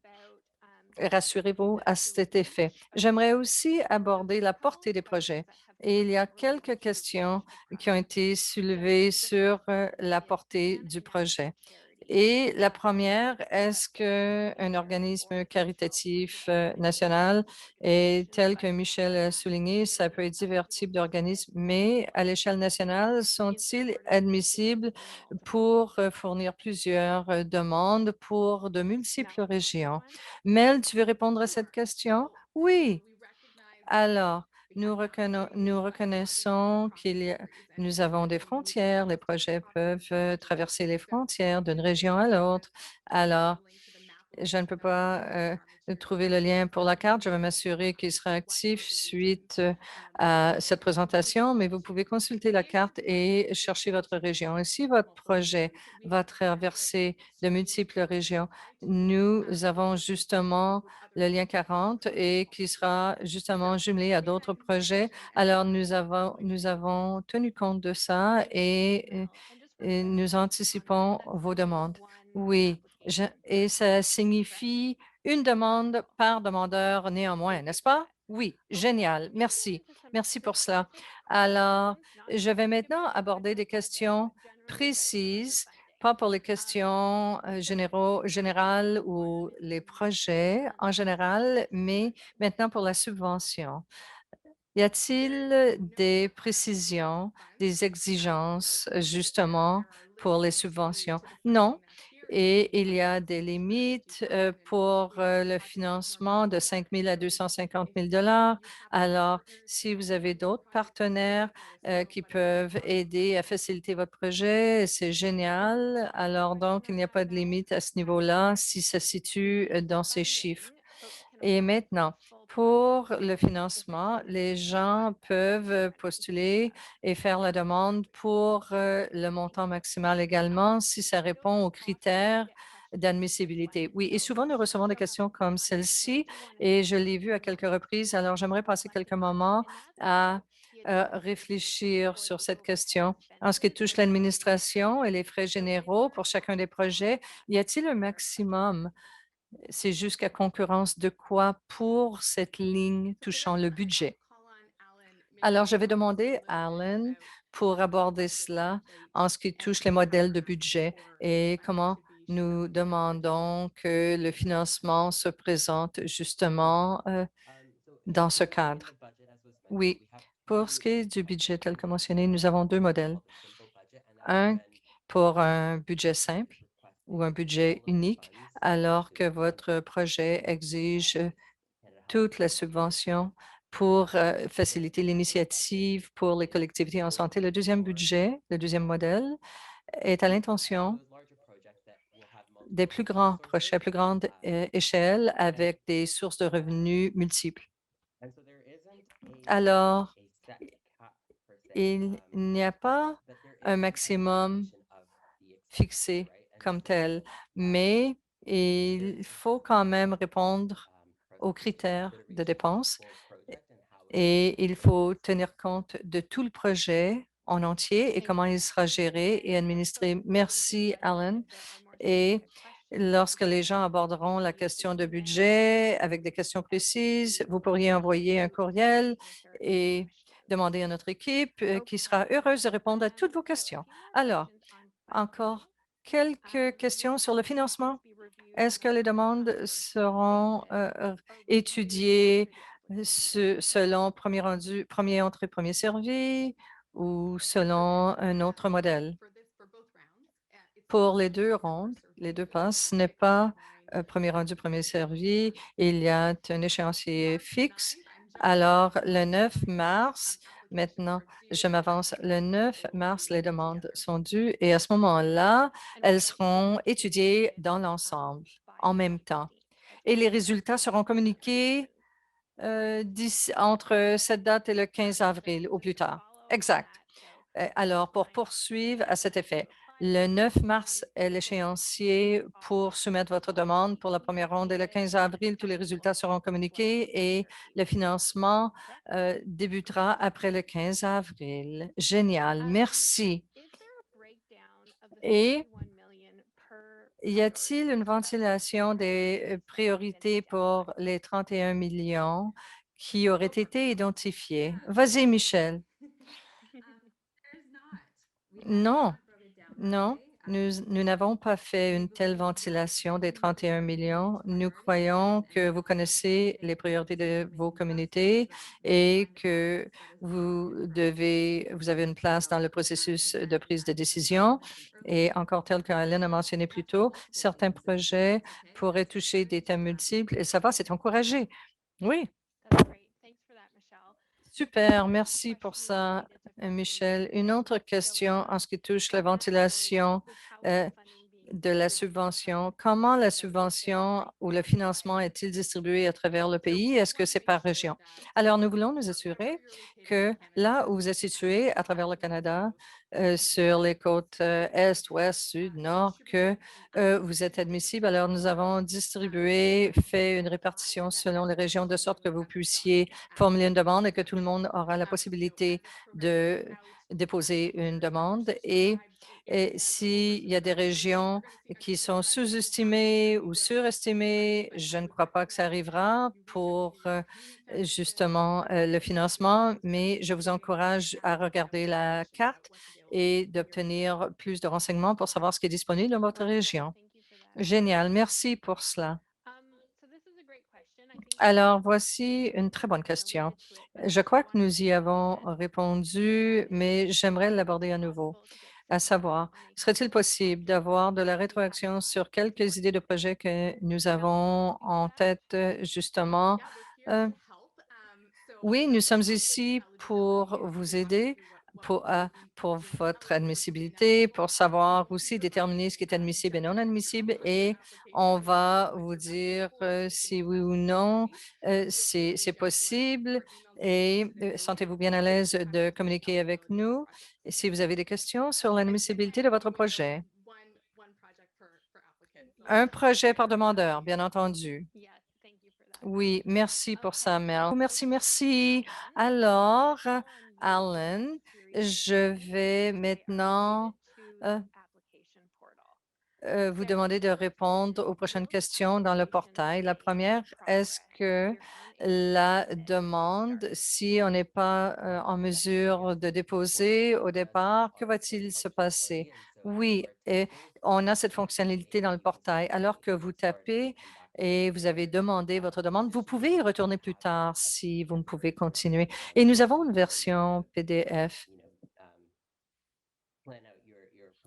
Rassurez-vous à cet effet. J'aimerais aussi aborder la portée des projets. Et il y a quelques questions qui ont été soulevées sur la portée du projet. Et la première, est-ce qu'un organisme caritatif national, et tel que Michel a souligné, ça peut être divers types d'organismes, mais à l'échelle nationale, sont-ils admissibles pour fournir plusieurs demandes pour de multiples régions? Mel, tu veux répondre à cette question? Oui. Alors, nous reconnaissons nous avons des frontières. Les projets peuvent traverser les frontières d'une région à l'autre. Alors, je ne peux pas trouver le lien pour la carte. Je vais m'assurer qu'il sera actif suite à cette présentation, mais vous pouvez consulter la carte et chercher votre région. Et si votre projet va traverser de multiples régions, nous avons justement le lien 40 et qui sera justement jumelé à d'autres projets. Alors, nous avons tenu compte de ça et nous anticipons vos demandes. Oui, et ça signifie une demande par demandeur néanmoins, n'est-ce pas? Oui, génial. Merci. Merci pour cela. Alors, je vais maintenant aborder des questions précises, pas pour les questions générales ou les projets en général, mais maintenant pour la subvention. Y a-t-il des précisions, des exigences justement pour les subventions? Non. Et il y a des limites pour le financement de 5 000 à 250 000 $. Alors, si vous avez d'autres partenaires qui peuvent aider à faciliter votre projet, c'est génial. Alors, donc, il n'y a pas de limite à ce niveau-là si ça se situe dans ces chiffres. Et maintenant, Pour le financement, les gens peuvent postuler et faire la demande pour le montant maximal également si ça répond aux critères d'admissibilité. Oui, et souvent nous recevons des questions comme celle-ci et je l'ai vu à quelques reprises. Alors, j'aimerais passer quelques moments à réfléchir sur cette question. En ce qui touche l'administration et les frais généraux pour chacun des projets, y a-t-il un maximum? C'est jusqu'à concurrence de quoi pour cette ligne touchant le budget? Alors, je vais demander à Alan pour aborder cela en ce qui touche les modèles de budget et comment nous demandons que le financement se présente justement dans ce cadre. Oui, pour ce qui est du budget tel que mentionné, nous avons deux modèles. Un pour un budget simple ou un budget unique, alors que votre projet exige toute la subvention pour faciliter l'initiative pour les collectivités en santé. Le deuxième budget, le deuxième modèle, est à l'intention des plus grands projets à plus grande échelle avec des sources de revenus multiples. Alors, il n'y a pas un maximum fixé comme tel, mais il faut quand même répondre aux critères de dépenses et il faut tenir compte de tout le projet en entier et comment il sera géré et administré. Merci, Alan. Et lorsque les gens aborderont la question de budget avec des questions précises, vous pourriez envoyer un courriel et demander à notre équipe qui sera heureuse de répondre à toutes vos questions. Alors, encore quelques questions sur le financement. Est-ce que les demandes seront étudiées selon premier entrée, premier servi ou selon un autre modèle? Pour les deux rondes, les deux passes, ce n'est pas premier rendu, premier servi. Il y a un échéancier fixe. Alors, le 9 mars, maintenant, je m'avance, le 9 mars, les demandes sont dues et à ce moment-là, elles seront étudiées dans l'ensemble en même temps. Et les résultats seront communiqués entre cette date et le 15 avril au plus tard. Exact. Alors, pour poursuivre à cet effet, le 9 mars est l'échéancier pour soumettre votre demande pour la première ronde et le 15 avril, tous les résultats seront communiqués et le financement débutera après le 15 avril. Génial, merci. Et y a-t-il une ventilation des priorités pour les 31 millions qui auraient été identifiés? Vas-y, Michel. Non, non, nous n'avons pas fait une telle ventilation des 31 millions. Nous croyons que vous connaissez les priorités de vos communautés et que vous avez une place dans le processus de prise de décision. Et encore tel qu'Alain a mentionné plus tôt, certains projets pourraient toucher des thèmes multiples et ça va, c'est encouragé. Oui. Super, merci pour ça, Michel. Une autre question en ce qui touche la ventilation de la subvention. Comment la subvention ou le financement est-il distribué à travers le pays? Est-ce que c'est par région? Alors, nous voulons nous assurer que là où vous êtes situé à travers le Canada, sur les côtes est, ouest, sud, nord, que vous êtes admissible. Alors, nous avons distribué, fait une répartition selon les régions de sorte que vous puissiez formuler une demande et que tout le monde aura la possibilité de déposer une demande. Et s'il y a des régions qui sont sous-estimées ou surestimées, je ne crois pas que ça arrivera pour justement le financement, mais je vous encourage à regarder la carte et d'obtenir plus de renseignements pour savoir ce qui est disponible dans votre région. Génial, merci pour cela. Alors, voici une très bonne question. Je crois que nous y avons répondu, mais j'aimerais l'aborder à nouveau. À savoir, serait-il possible d'avoir de la rétroaction sur quelques idées de projets que nous avons en tête, justement? Oui, nous sommes ici pour vous aider. pour votre admissibilité, pour savoir aussi déterminer ce qui est admissible et non admissible. Et on va vous dire si oui ou non c'est possible. Et sentez-vous bien à l'aise de communiquer avec nous si vous avez des questions sur l'admissibilité de votre projet. Un projet par demandeur, bien entendu. Oui, merci pour ça, Mel. Merci, merci. Alors, Alan, je vais maintenant vous demander de répondre aux prochaines questions dans le portail. La première, est-ce que la demande, si on n'est pas en mesure de déposer au départ, que va-t-il se passer? Oui, et on a cette fonctionnalité dans le portail. Alors que vous tapez et vous avez demandé votre demande, vous pouvez y retourner plus tard si vous ne pouvez continuer. Et nous avons une version PDF.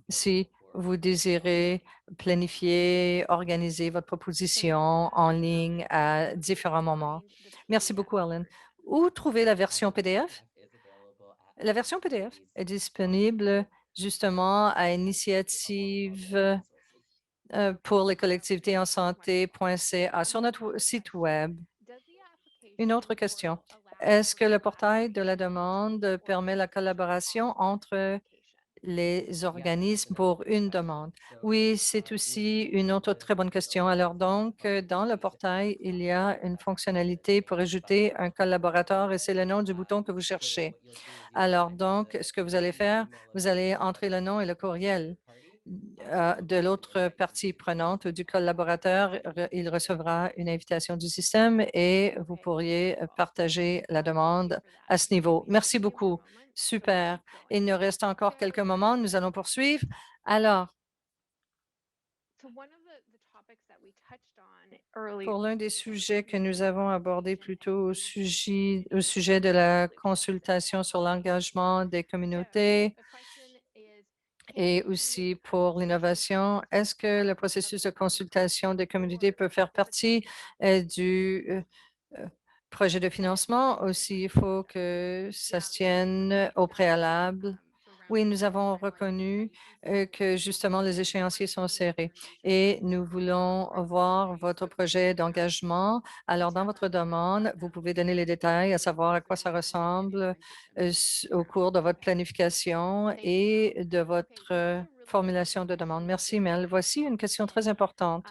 Si vous désirez planifier, organiser votre proposition en ligne à différents moments. Merci beaucoup, Ellen. Où trouver la version PDF? La version PDF est disponible justement à initiative pour les collectivités en santé.ca sur notre site Web. Une autre question. Est-ce que le portail de la demande permet la collaboration entre les organismes pour une demande? Oui, c'est aussi une autre très bonne question. Alors donc, dans le portail, il y a une fonctionnalité pour ajouter un collaborateur et c'est le nom du bouton que vous cherchez. Alors donc, ce que vous allez faire, vous allez entrer le nom et le courriel de l'autre partie prenante du collaborateur. Il recevra une invitation du système et vous pourriez partager la demande à ce niveau. Merci beaucoup. Super. Il nous reste encore quelques moments. Nous allons poursuivre. Alors, pour l'un des sujets que nous avons abordés plus tôt au sujet de la consultation sur l'engagement des communautés et aussi pour l'innovation, est-ce que le processus de consultation des communautés peut faire partie du projet de financement? Aussi, il faut que ça se tienne au préalable. Oui, nous avons reconnu que justement les échéanciers sont serrés et nous voulons voir votre projet d'engagement. Alors, dans votre demande, vous pouvez donner les détails, à savoir à quoi ça ressemble au cours de votre planification et de votre formulation de demande. Merci, Mel. Voici une question très importante.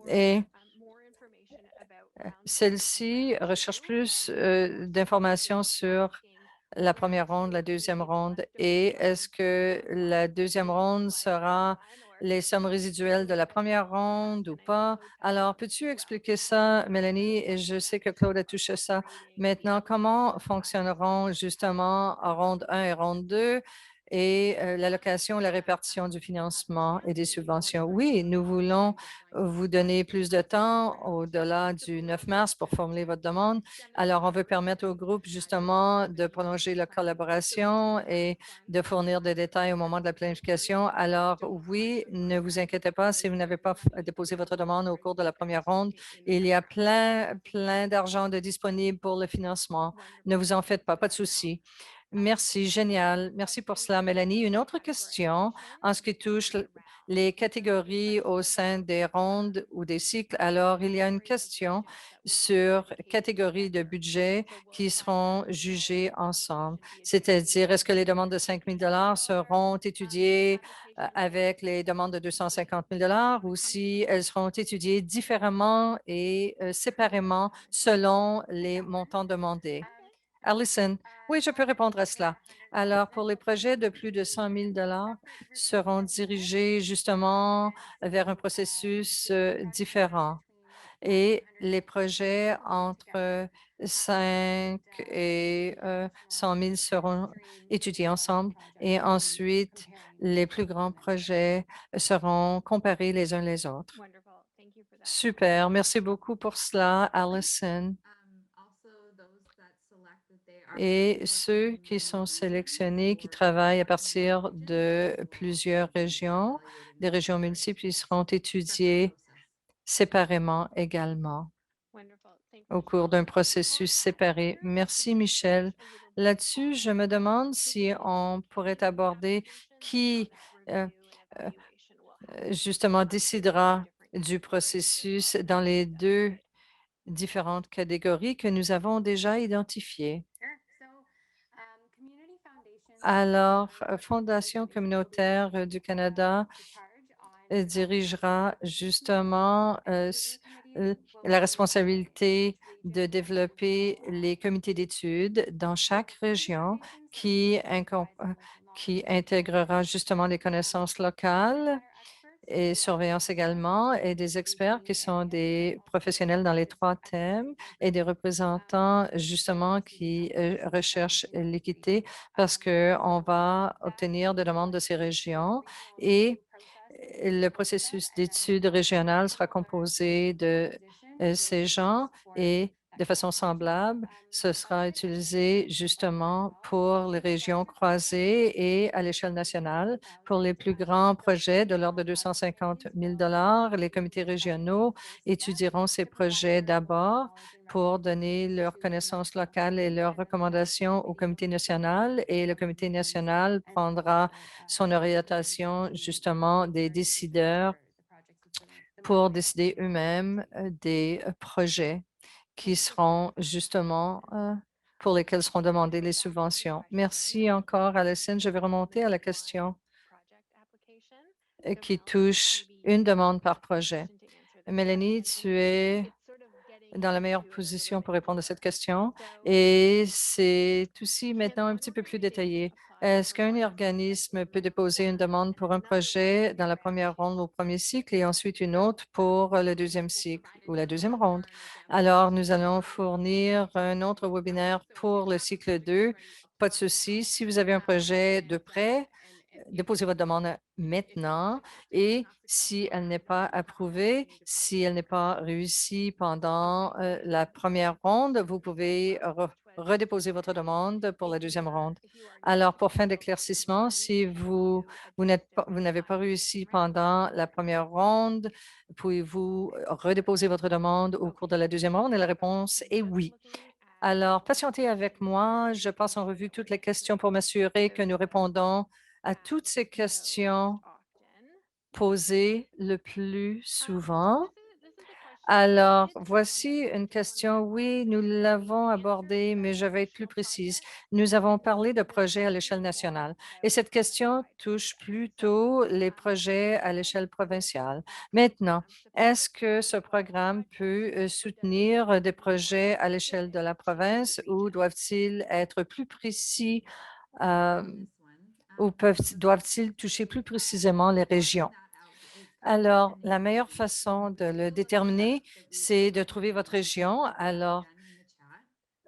Et celle-ci recherche plus d'informations sur la première ronde, la deuxième ronde, et est-ce que la deuxième ronde sera les sommes résiduelles de la première ronde ou pas? Alors, peux-tu expliquer ça, Mélanie? Et je sais que Claude a touché ça. Maintenant, comment fonctionneront justement ronde 1 et ronde 2 et l'allocation, la répartition du financement et des subventions? Oui, nous voulons vous donner plus de temps au-delà du 9 mars pour formuler votre demande. Alors, on veut permettre au groupe justement de prolonger la collaboration et de fournir des détails au moment de la planification. Alors, oui, ne vous inquiétez pas si vous n'avez pas déposé votre demande au cours de la première ronde. Il y a plein d'argent de disponible pour le financement. Ne vous en faites pas, pas de souci. Merci, génial. Merci pour cela, Mélanie. Une autre question en ce qui touche les catégories au sein des rondes ou des cycles. Alors, il y a une question sur catégories de budget qui seront jugées ensemble. C'est-à-dire, est-ce que les demandes de 5 000 seront étudiées avec les demandes de 250 000 ou si elles seront étudiées différemment et séparément selon les montants demandés? Alison, oui, je peux répondre à cela. Alors, pour les projets de plus de 100 000 seront dirigés justement vers un processus différent. Et les projets entre 5 et 100 000 seront étudiés ensemble. Et ensuite, les plus grands projets seront comparés les uns les autres. Super. Merci beaucoup pour cela, Alison. Et ceux qui sont sélectionnés, qui travaillent à partir de plusieurs régions, des régions multiples, ils seront étudiés séparément également au cours d'un processus séparé. Merci, Michel. Là-dessus, je me demande si on pourrait aborder qui justement décidera du processus dans les deux différentes catégories que nous avons déjà identifiées. Sure. Community foundations Alors, Fondation responsibility communautaire du Canada to charge on dirigera justement la responsabilité de développer les comités d'études dans chaque région qui intégrera justement les connaissances locales et surveillance également, et des experts qui sont des professionnels dans les trois thèmes et des représentants justement qui recherchent l'équité parce qu'on va obtenir des demandes de ces régions et le processus d'études régionales sera composé de ces gens et de façon semblable, ce sera utilisé justement pour les régions croisées et à l'échelle nationale. Pour les plus grands projets de l'ordre de 250 000 les comités régionaux étudieront ces projets d'abord pour donner leurs connaissances locales et leurs recommandations au comité national et le comité national prendra son orientation justement des décideurs pour décider eux-mêmes des projets qui seront justement pour lesquels seront demandées les subventions. Merci encore, Alison. Je vais remonter à la question qui touche une demande par projet. Mélanie, tu es dans la meilleure position pour répondre à cette question et c'est aussi maintenant un petit peu plus détaillé. Est-ce qu'un organisme peut déposer une demande pour un projet dans la première ronde au premier cycle et ensuite une autre pour le deuxième cycle ou la deuxième ronde? Alors, nous allons fournir un autre webinaire pour le cycle 2. Pas de souci. Si vous avez un projet de prêt, déposez votre demande maintenant et si elle n'est pas approuvée, si elle n'est pas réussie pendant la première ronde, vous pouvez redéposer votre demande pour la deuxième ronde. Alors, pour fin d'éclaircissement, si vous n'avez pas réussi pendant la première ronde, pouvez-vous redéposer votre demande au cours de la deuxième ronde? Et la réponse est oui. Alors, patientez avec moi. Je passe en revue toutes les questions pour m'assurer que nous répondons à toutes ces questions posées le plus souvent. Alors, voici une question. Oui, nous l'avons abordée, mais je vais être plus précise. Nous avons parlé de projets à l'échelle nationale et cette question touche plutôt les projets à l'échelle provinciale. Maintenant, est-ce que ce programme peut soutenir des projets à l'échelle de la province ou doivent-ils être plus précis ou doivent-ils toucher plus précisément les régions? Alors, la meilleure façon de le déterminer, c'est de trouver votre région. Alors,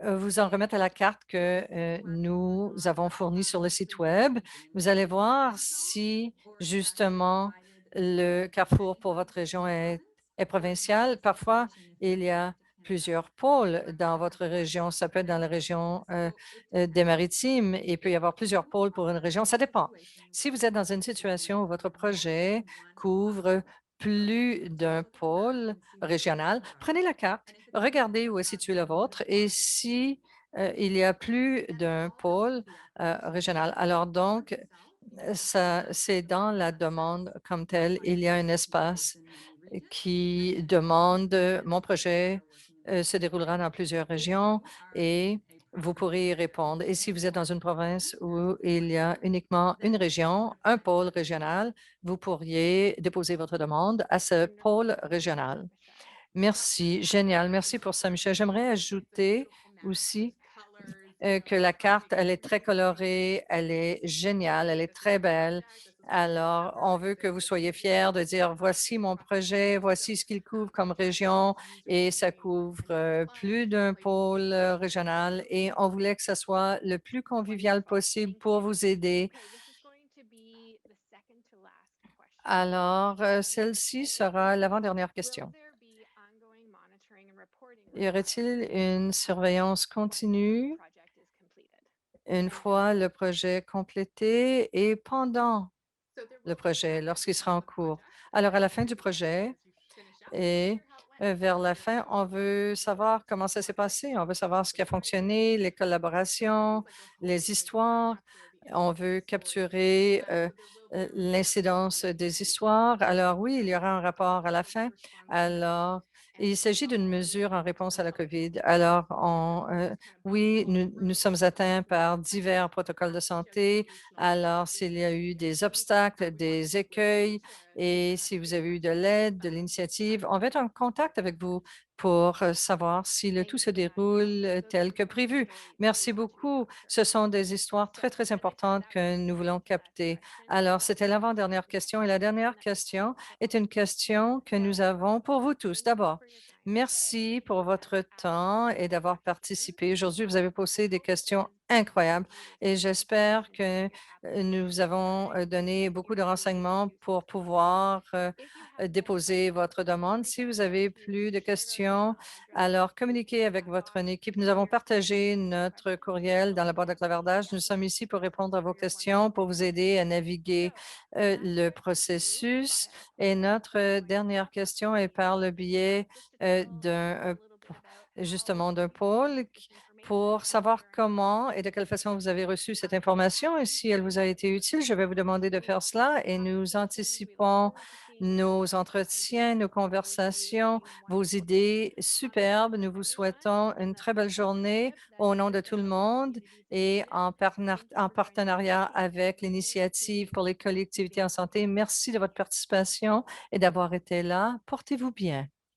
vous en remettre à la carte que nous avons fournie sur le site Web. Vous allez voir si justement le carrefour pour votre région est provincial. Parfois, il y a plusieurs pôles dans votre région. Ça peut être dans la région des Maritimes et il peut y avoir plusieurs pôles pour une région. Ça dépend. Si vous êtes dans une situation où votre projet couvre plus d'un pôle régional, prenez la carte, regardez où est situé le vôtre et si il y a plus d'un pôle régional. Alors donc, ça, c'est dans la demande comme telle, il y a un espace qui demande mon projet se déroulera dans plusieurs régions et vous pourrez y répondre. Et si vous êtes dans une province où il y a uniquement une région, un pôle régional, vous pourriez déposer votre demande à ce pôle régional. Merci, génial. Merci pour ça, Michel. J'aimerais ajouter aussi que la carte, elle est très colorée, elle est géniale, elle est très belle. Alors, on veut que vous soyez fiers de dire, voici mon projet, voici ce qu'il couvre comme région et ça couvre plus d'un pôle régional et on voulait que ce soit le plus convivial possible pour vous aider. Alors, celle-ci sera l'avant-dernière question. Y aurait-il une surveillance continue une fois le projet complété et pendant le projet, lorsqu'il sera en cours? Alors, à la fin du projet, et vers la fin, on veut savoir comment ça s'est passé. On veut savoir ce qui a fonctionné, les collaborations, les histoires. On veut capturer l'incidence des histoires. Alors oui, il y aura un rapport à la fin. Alors, il s'agit d'une mesure en réponse à la COVID. Alors, oui, nous sommes atteints par divers protocoles de santé. Alors, s'il y a eu des obstacles, des écueils, et si vous avez eu de l'aide, de l'initiative, on va être en contact avec vous pour savoir si le tout se déroule tel que prévu. Merci beaucoup. Ce sont des histoires très, très importantes que nous voulons capter. Alors, c'était l'avant-dernière question. Et la dernière question est une question que nous avons pour vous tous. D'abord, merci pour votre temps et d'avoir participé. Aujourd'hui, vous avez posé des questions incroyables et j'espère que nous avons donné beaucoup de renseignements pour pouvoir déposer votre demande. Si vous avez plus de questions, alors communiquez avec votre équipe. Nous avons partagé notre courriel dans la boîte de clavardage. Nous sommes ici pour répondre à vos questions, pour vous aider à naviguer le processus. Et notre dernière question est par le biais justement d'un pôle pour savoir comment et de quelle façon vous avez reçu cette information et si elle vous a été utile. Je vais vous demander de faire cela et nous anticipons nos entretiens, nos conversations, vos idées superbes. Nous vous souhaitons une très belle journée au nom de tout le monde et en partenariat avec l'Initiative pour les collectivités en santé. Merci de votre participation et d'avoir été là. Portez-vous bien.